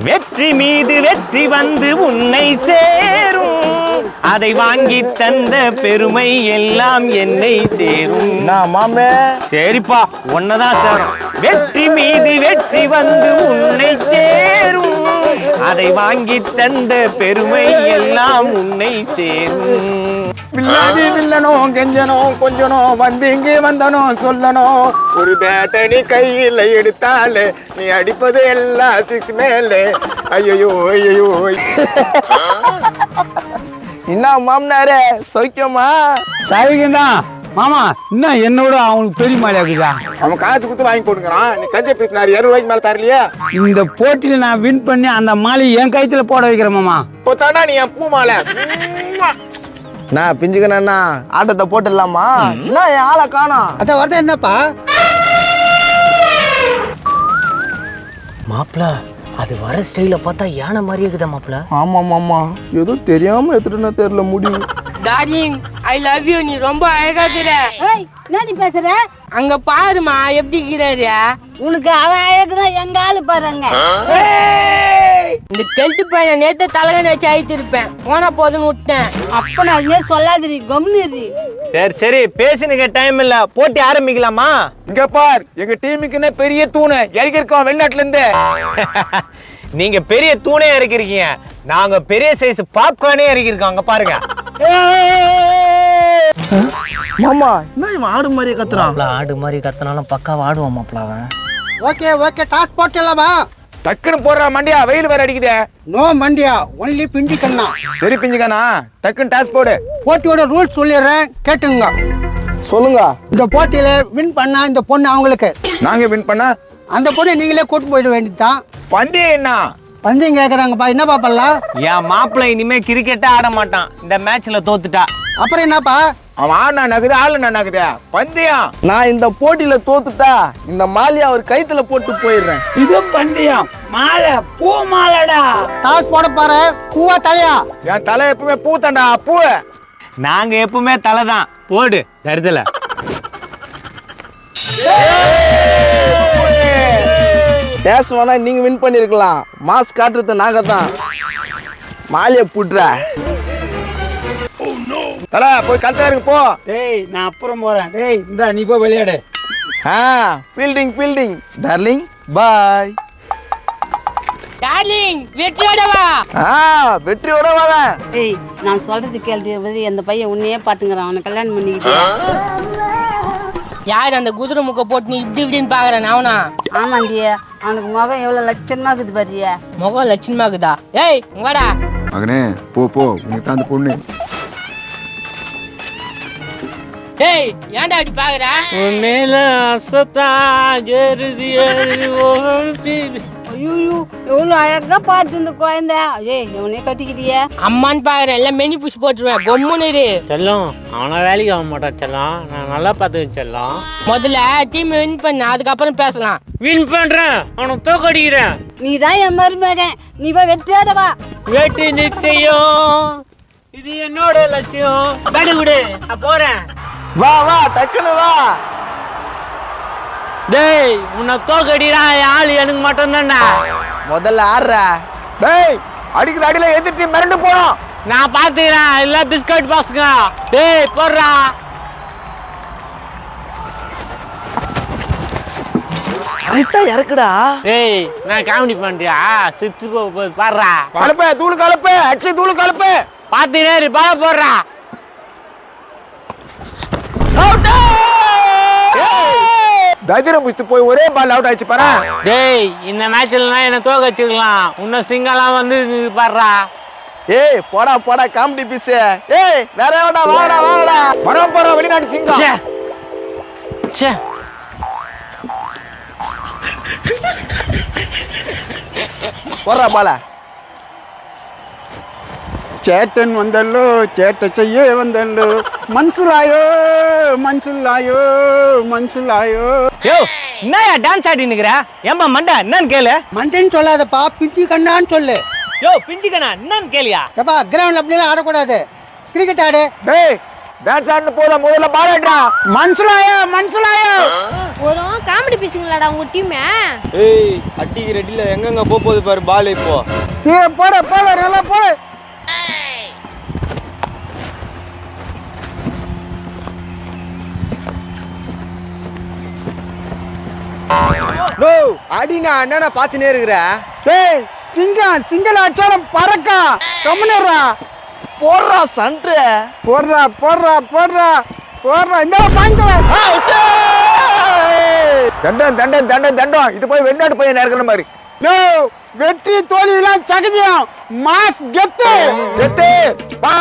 வெற்றி மீது வெற்றி வந்து உன்னை சேரும், அதை வாங்கி தந்த பெருமை எல்லாம் என்னை சேரும். மாமே சரிப்பா, ஒன்னதான் சேரும். வெற்றி மீது வெற்றி வந்து உன்னை சேரும், அதை வாங்கி தந்த பெருமை எல்லாம் உன்னை சேரும். வில்லாதி வில்லனும் கெஞ்சனும் கொஞ்சனும் வந்து இங்கே வந்தனும் சொல்லணும். ஒரு பேட்டனி கையில எடுத்தாலே நீ அடிப்பது எல்லாம் 6 மேலே. ஐயோ ஐயோ என்ன மாமனாரே சௌக்கியமா? சௌக்கியம்தான் மாமா. இன்னும் என்னோட அவனுக்கு பெரிய மாலியா இருக்குதா? அவன் காசு கொடுத்து வாங்கி கொடுக்குறான். நீ கஞ்ச பேசினாரு 200 ரூபாய்க்கு மேல தரலையா? இந்த போட்டியில நான் வின் பண்ணி அந்த மாலை என் கைத்துல போட வைக்கிறேன் மாமா. போத்தானா நீ என் பூ மாலை. நான் பிஞ்சுக்கண்ணா ஆட்டத்தை போட்டுடலாமா? என்ன என் ஆளை காணோம். அத வரத என்னப்பா மாப்பிள, அது வர ஸ்டைல பார்த்தா யானை மாதிரி இருக்குதா மாப்பிள? ஆமா மாமா, ஏதோ தெரியாம எடுத்துட்டுனா தெரியல முடியும். Darling I love you. நீ ரொம்ப அழகா இருக்கிற. என்ன நீ பேசுற? அங்க பாருமா எப்படி இருக்கிறாரு. உனக்கு அவன் அழகுதான், எங்க ஆளு பாருங்க. இந்த டெல்ட் பையனை நேத்து தலைகனை வச்சு அழிச்சிருப்பேன். போன போதுன்னு விட்டேன். அப்ப நான் இதே சொல்லாதிரி, கம்னிரி. சரி சரி, பேசினுக்க டைம் இல்ல, போட்டி ஆரம்பிக்கலாமா? இங்க பார், எங்க டீமுக்குன்னு பெரிய தூணு இறக்கி இருக்கோம் வெளிநாட்டுல இருந்து. நீங்க பெரிய தூணே இறக்கிருக்கீங்க, நாங்க பெரிய சைஸ் பாப்கார்னே இறக்கிருக்கோம். அங்க பாருங்க. மாமா என்ன இவன் ஆடு மாதிரி கத்துறான்? ஆடு மாதிரி கத்தனாலும் பக்காவா ஆடுவான் மாப்பிள அவன். ஓகே ஓகே, டாஸ் போட்டலாமா? டக்குன்னு போடுறா மண்டியா, வெயில் வேற அடிக்குதே. நோ மண்டியா, ஒன்லி பிஞ்சி கண்ணா. சரி பிஞ்சுக்கானா, டக்குன்னு டாஸ் போடு. போட்டியோட ரூல்ஸ் சொல்லிடுறேன், கேட்டுங்க. சொல்லுங்க. இந்த போட்டியில வின் பண்ணா இந்த பொண்ணு அவங்களுக்கு, நாங்க வின் பண்ணா அந்த பொண்ணு நீங்களே கூட்டு போயிட வேண்டியதுதான். பந்தயம் என்ன? பந்தயம் கேக்குறாங்கப்பா, என்னப்பா பண்ணலாம்? என் மாப்பிள இனிமே கிரிக்கெட்டே ஆட மாட்டான் இந்த மேட்ச்ல தோத்துட்டா. அப்புறம் என்னப்பா? அவன் ஆடுனா நகுது, ஆளுனா நகுது. பந்தயம். நான் இந்த போட்டியில தோத்துட்டா இந்த மாலையை அவர் கைத்துல போட்டு போயிடுறேன். இது பந்தயம், மாலை பூ மாலைடா. டாஸ் போட பாரு, பூவா தலையா? என் தலை எப்பவுமே பூ தாண்டா, பூ. நாங்க எப்பவுமே தலைதான், போடு தருதல. டேஸ் வேணா நீங்க வின் பண்ணிருக்கலாம், மாஸ் காட்டுறது நாங்க தான். மாலையை புட்ற தல போய் கல்தாருக்கு போ. டேய் நான் அப்புறம் போறேன். டேய் இந்த நீ போய் விளையாடு. ஃபீல்டிங் ஃபீல்டிங் டார்லிங், பாய். டார்லிங் வெற்றியோட வா. வெற்றியோட வரேன். ஏய், நான் சொல்றது கேள்வி, அந்த பையன் உன்னையே பாத்துக்கிறான். அவனை கல்யாணம் பண்ணிக்கிட்டு. யார் அந்த குதிரை முக்க போட்டு நீ இப்படி இப்படின்னு பாக்குறேன் அவனா? ஆமாண்டிய, அவனுக்கு முகம் எவ்வளவு லட்சணமா இருக்குது பாரியா. முகம் லட்சணமா இருக்குதா? ஏய் வாடா. மகனே போ போ, உனக்கு தான் அந்த பொண்ணு. ஏய் ஏன்டா அப்படி பாக்குற? உன்மேல அசத்தா ஜெருதி ஐயோ, எவ்வளவு அழகா பாட்டு இந்த குழந்தை. ஏய், இவனே கட்டிக்கிட்டிய. அம்மான்னு பாக்குறேன், எல்லாம் மெனி புஷ் போட்டுருவேன். கொம்முன்னு இரு. செல்லம். அவன வேலைக்கு ஆக மாட்டான் செல்லம், நான் நல்லா பார்த்து செல்லம். முதல்ல டீம் வின் பண்ண, அதுக்கப்புறம் பேசலாம். வின் பண்றேன், அவனை தோக்கடிக்கிறேன். நீதான் என் மருமகன், நீ போய் வெற்றியோட வா. வெற்றி நிச்சயம், இது என்னோட லட்சியம். விடு விடு, நான் போறேன். வா வா டக்குனு வா. டேய் உன்னை தோக்கடிடா, ஆளு எனக்கு மட்டும் தான்டா. முதல்ல ஆடுற. டேய் அடிக்கிற அடியில எதிர்த்து மிரண்டு போனோம். நான் பாத்துக்கிறேன், இல்ல பிஸ்கட் பாக்ஸுங்க. டேய் போடுறா. கரெக்டா இறக்குடா. டேய் நான் காமெடி பண்றியா? சிச்சு பாடுறா. கலப்ப தூளு கலப்பு, அடிச்சு தூளு கலப்பு. பாத்துனே பால போடுறா. தஜிரம் முடிச்சு போய் ஒரே பால் அவுட் ஆயிடுச்சு பாரு. டேய் இந்த மேட்ச்ல என்ன தோக்க வச்சிருக்கலாம், உன்ன சிங்கலாம் வந்து பாடுறா. ஏய் போடா போடா காமெடி பீஸ். ஏய் வேற எவடா, வாடா வாடா. மரம் போற வெளிநாட்டு சிங்கம். ச்சே போடுறா பால. சேட்டன் வந்தல்லோ, சேட்ட செய்ய வந்தல்லோ, மன்சுலாயோ மன்சுலாயோ மன்சுலாயோ. யோ என்னயா டான்ஸ் ஆடி நிக்கிற? ஏம்பா மண்டை என்னன்னு கேளு. மண்டேன்னு சொல்லாதப்பா, பிஞ்சி கண்ணான்னு சொல்லு. யோ பிஞ்சுக்கண்ணா என்னன்னு கேளியா? ஏப்பா கிரவுண்ட்ல அப்படியெல்லாம் ஆடக்கூடாது, கிரிக்கெட் ஆடு. டேய் டான்ஸ் ஆடுன போதும், முதல்ல பால் ஆடுறா. மனசுலாயா ஒரு காமெடி பேசுங்களாடா உங்க டீம். ஏய் அடிக்கிற அடியில எங்கெங்க போகுது பாரு பால் இப்போ. போட நல்லா போடு. நோ அடினா என்னடா பாத்துனே இருக்கற? டேய் சிங்கல் அச்சாரம் பறக்கா கம்முனேறா. போடுறா சண்ட. போடுறா இந்த பாயிண்ட். தண்டம் இது போய் வெளிநாட்டு பையன் இருக்கிற மாதிரி. நோ வெற்றி தோல்விலாம் சகஜம். மாஸ் கெத்து வா.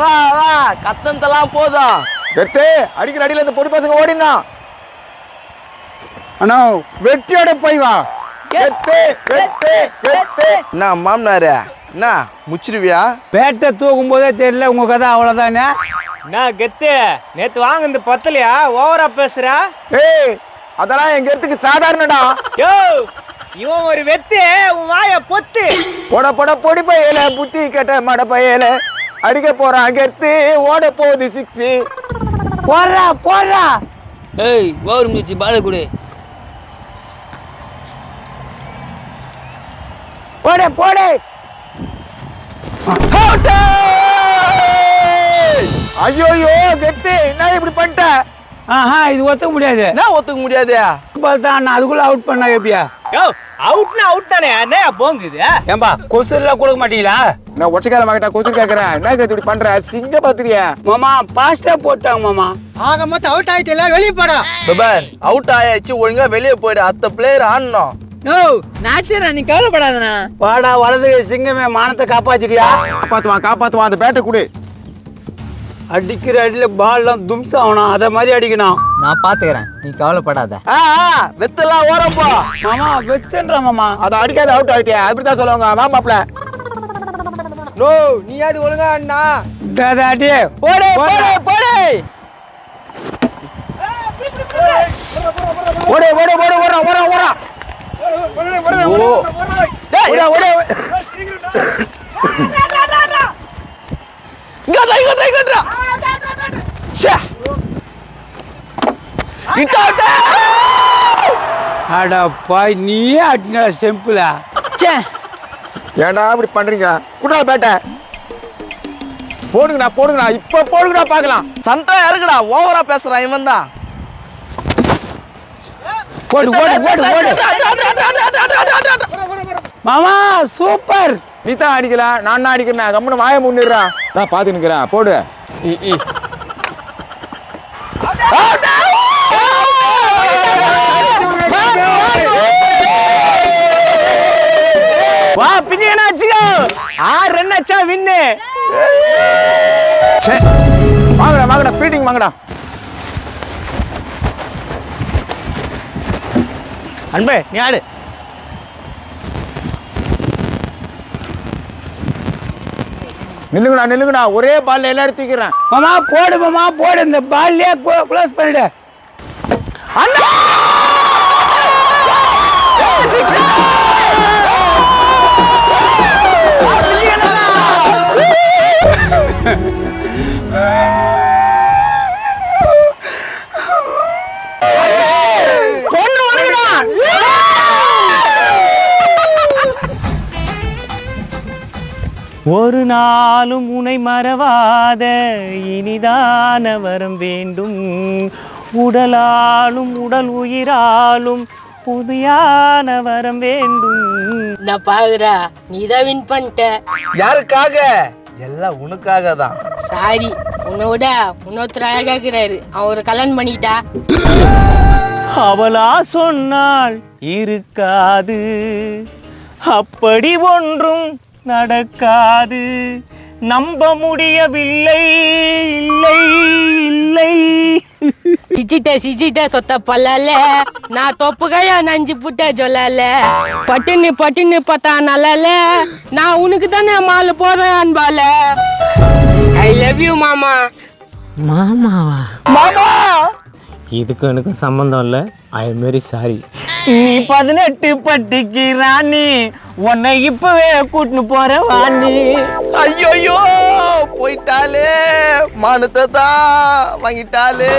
வா கத்தந்தெல்லாம் போதும். கெத்து அடிக்கிற அடியில இந்த பொடி பசங்க ஓடினா. அண்ணா வெற்றியோட போய் வா. என்ன மாமனாரு என்ன முச்சிருவியா? பேட்டை தூக்கும் போதே தெரியல உங்க கதை அவ்வளவுதானே. நான் கெத்து நேத்து வாங்க இந்த பத்தலையா ஓவரா பேசுற? ஏய் அதெல்லாம் எங்க இடத்துக்கு சாதாரணடா. யோ இவன் ஒரு வெத்து, உன் வாய பொத்து. போட பொடி பையல புத்தி கட்ட மட பையல அடிக்க போறான் கெத்து, ஓட போகுது 6. போடுறா. ஏய் ஓவர் மிச்சி பால குடு. போடு. ஐயோ கெத்து என்ன இப்படி பண்ணிட்ட? இது ஒத்துக்க முடியாது. என்ன ஒத்துக்க முடியாது? தான் அதுக்குள்ள அவுட் பண்ணா எப்படியா? யோ அவுட்னா அவுட் தானே, என்ன போங்குது? ஏம்பா கொசுலாம் கொடுக்க மாட்டீங்களா? நான் ஒச்சக்கால மகிட்ட கொசு கேக்குறேன். என்ன கெத்து இப்படி பண்ற? சிங்க பாத்துறியா? மாமா பாஸ்டா போட்டாங்க மாமா. ஆக மொத்தம் அவுட் ஆயிட்டல, வெளிய போடா. பபார் அவுட் ஆயாச்சு, ஒழுங்கா வெளிய போயிடு. அத்த பிளேயர் ஆடணும். நோ நாச்சரா நீ கவலைப்படாதண்ணா. வாடா வலது சிங்கமே மானத்தை காப்பாத்திட்டியா? காப்பாத்துவான் அந்த பேட்டை கொடு. அடிக்கிற அடியில பால் எல்லாம் தும்சம் ஆகணும், அத மாதிரி அடிக்கணும். நான் பாத்துக்கிறேன், நீ கவலைப்படாத. வெத்தெல்லாம் ஓரப்பா. மாமா வெச்சன்றா மாமா. அத அடிக்காத அவுட் ஆயிட்டியா? அப்படிதான் சொல்லுவாங்க மாமாப்ல. நோ நீ அது ஒழுங்கா அண்ணா. அடி போடு. ஓட. அட பாய் நீயே அடிச்சா செம்பிளா. ஏன்டா இப்படி பண்றீங்க? குடா பேட்டை போடுங்கடா இப்ப போடுங்கடா பாக்கலாம். சண்டை இருக்குடா, ஓவரா பேசுறான் இவன் தான். போடு. மாமா சூப்பர். நீ தான் அடிக்கல, நான் தான் அடிக்கிறேன். கம்முன்னு வாய முன்னிடுறா. நான் பாத்து நிக்கிறேன். போடு. வா பிஞ்சனா அடிச்சோ. 6 ரன் அச்சா வின்னு. வாங்கடா பீட்டிங் வாங்கடா. அன்பே நீ ஆடு. நில்லுங்கடா ஒரே பால்ல எல்லாரும் தூக்கிறேன். மாமா போடு இந்த பால்லே க்ளோஸ் பண்ணிடு. அண்ணா பொண்ணு வருங்கடா. ஒரு நாளும் உனை மறவாத இனிதான வரம் வேண்டும், உடலாலும் உடல் உயிராலும் புதியான வரம் வேண்டும். நான் பாக்குறா நீதான் வின் பண்ணிட்ட. யாருக்காக? எல்லாம் உனக்காக தான். சாரி, உன்னை விட இன்னொருத்தர் அழகாக்குறாரு, அவரை கல்யாணம் பண்ணிக்கிட்டா. அவளா சொன்னால் இருக்காது, அப்படி ஒன்றும் நடக்காது, நம்ப முடியவில்லை. இல்லை சிச்சிட்ட சொத்த பல்லல, நான் தொப்புகையா நஞ்சு புட்ட சொல்லல, பட்டுன்னு பார்த்தா நல்லல, நான் உனக்கு தானே மாலை போறேன் அன்பால. ஐ லவ் யூ மாமா. மாமாவா? இதுக்கு எனக்கு சம்பந்தம் இல்லை. I am very sorry. நீ 18 பட்டிக்கு ராணி, உன்னை இப்பவே கூட்டின்னு போற வாணி. ஐயோ போயிட்டாலே, மானத்தை தான் வாங்கிட்டாலே.